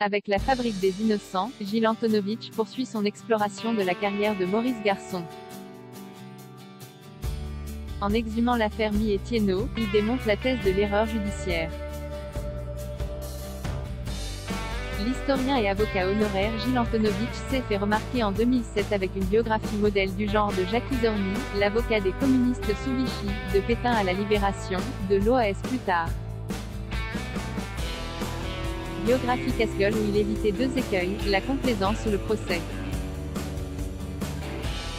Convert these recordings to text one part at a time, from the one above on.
Avec la Fabrique des Innocents, Gilles Antonovitch poursuit son exploration de la carrière de Maurice Garçon. En exhumant l'affaire Mi et Thiénot, il démonte la thèse de l'erreur judiciaire. L'historien et avocat honoraire Gilles Antonovitch s'est fait remarquer en 2007 avec une biographie modèle du genre de Jacques Izorni, l'avocat des communistes sous Vichy, de Pétain à la Libération, de l'OAS plus tard. Biographie casse-gueule où il évitait deux écueils, la complaisance ou le procès.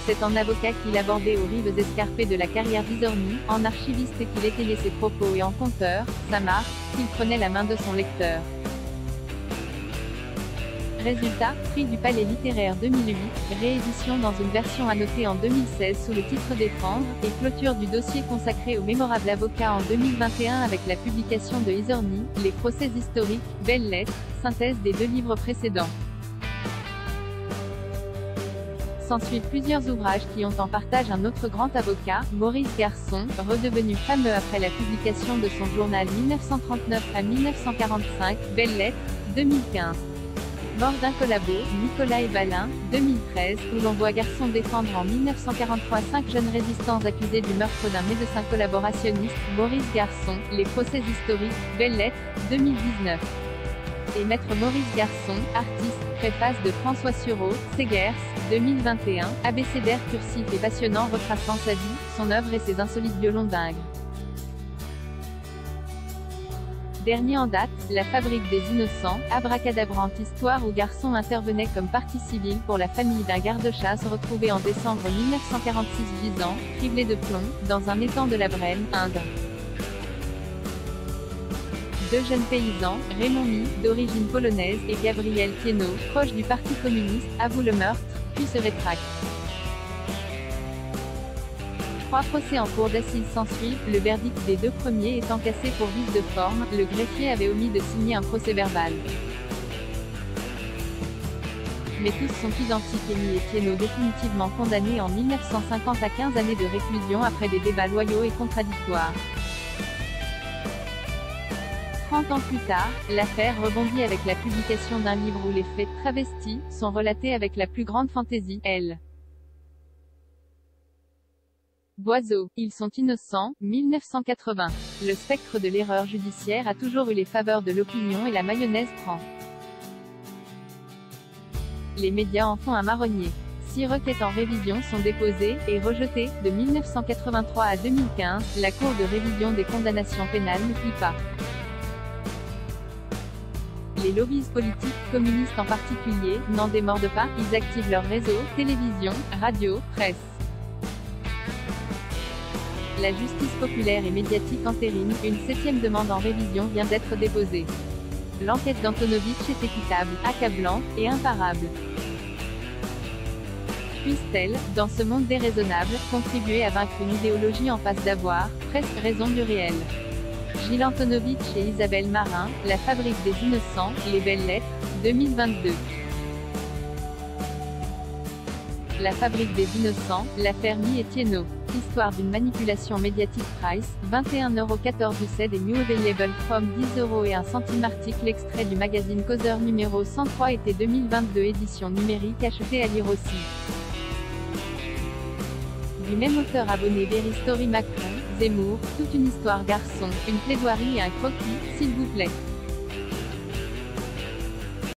C'est en avocat qu'il abordait aux rives escarpées de la carrière d'Izorni, en archiviste qu'il étayait ses propos et en conteur, sa marque, qu'il prenait la main de son lecteur. Résultat, prix du Palais littéraire 2008, réédition dans une version annotée en 2016 sous le titre Défendre, et clôture du dossier consacré au mémorable avocat en 2021 avec la publication de Izorni, Les procès historiques, Belles lettres, synthèse des deux livres précédents. S'ensuivent plusieurs ouvrages qui ont en partage un autre grand avocat, Maurice Garçon, redevenu fameux après la publication de son journal 1939 à 1945, Belles lettres, 2015. Mort d'un collabo, Nicolas Ebalin, 2013, où l'on voit Garçon défendre en 1943 5 jeunes résistants accusés du meurtre d'un médecin collaborationniste, Maurice Garçon, Les procès historiques, Belles lettres, 2019. Et Maître Maurice Garçon, artiste, préface de François Sureau, Segers, 2021, abécédaire cursif et passionnant retraçant sa vie, son œuvre et ses insolites violons d'Ingres. Dernier en date, La Fabrique des Innocents, abracadabrante histoire où Garçon intervenait comme partie civile pour la famille d'un garde-chasse retrouvé en décembre 1946 gisant, criblé de plomb, dans un étang de la Brenne, Inde. Deux jeunes paysans, Raymond Mi, d'origine polonaise, et Gabriel Thiénot, proche du Parti communiste, avouent le meurtre, puis se rétractent. 3 procès en cour d'assises s'ensuivent, le verdict des deux premiers étant cassé pour vice de forme, le greffier avait omis de signer un procès-verbal. Mais tous sont identiques et Mi et Thiénot définitivement condamnés en 1950 à 15 années de réclusion après des débats loyaux et contradictoires. 30 ans plus tard, l'affaire rebondit avec la publication d'un livre où les faits, travestis, sont relatés avec la plus grande fantaisie, L. Boiseau, Ils sont innocents, 1980. Le spectre de l'erreur judiciaire a toujours eu les faveurs de l'opinion et la mayonnaise prend. Les médias en font un marronnier. 6 requêtes en révision sont déposées, et rejetées, de 1983 à 2015, la Cour de révision des condamnations pénales ne plie pas. Les lobbies politiques, communistes en particulier, n'en démordent pas, ils activent leurs réseaux, télévision, radio, presse. La justice populaire et médiatique entérine, une 7e demande en révision vient d'être déposée. L'enquête d'Antonovitch est équitable, accablante, et imparable. Puisse-t-elle, dans ce monde déraisonnable, contribuer à vaincre une idéologie en passe d'avoir, presque raison du réel. Gilles Antonovitch et Isabelle Marin, La Fabrique des Innocents, Les Belles lettres, 2022. La Fabrique des Innocents, l'affaire Mi et Thiénot. Histoire d'une manipulation médiatique. Price, 21,14€ UCED et New Available from 10€ et 1 centime. Article extrait du magazine Causeur numéro 103 été 2022 édition numérique achetée à lire aussi. Du même auteur abonné Very Story Macron, Zemmour, toute une histoire Garçon, une plaidoirie et un croquis, s'il vous plaît.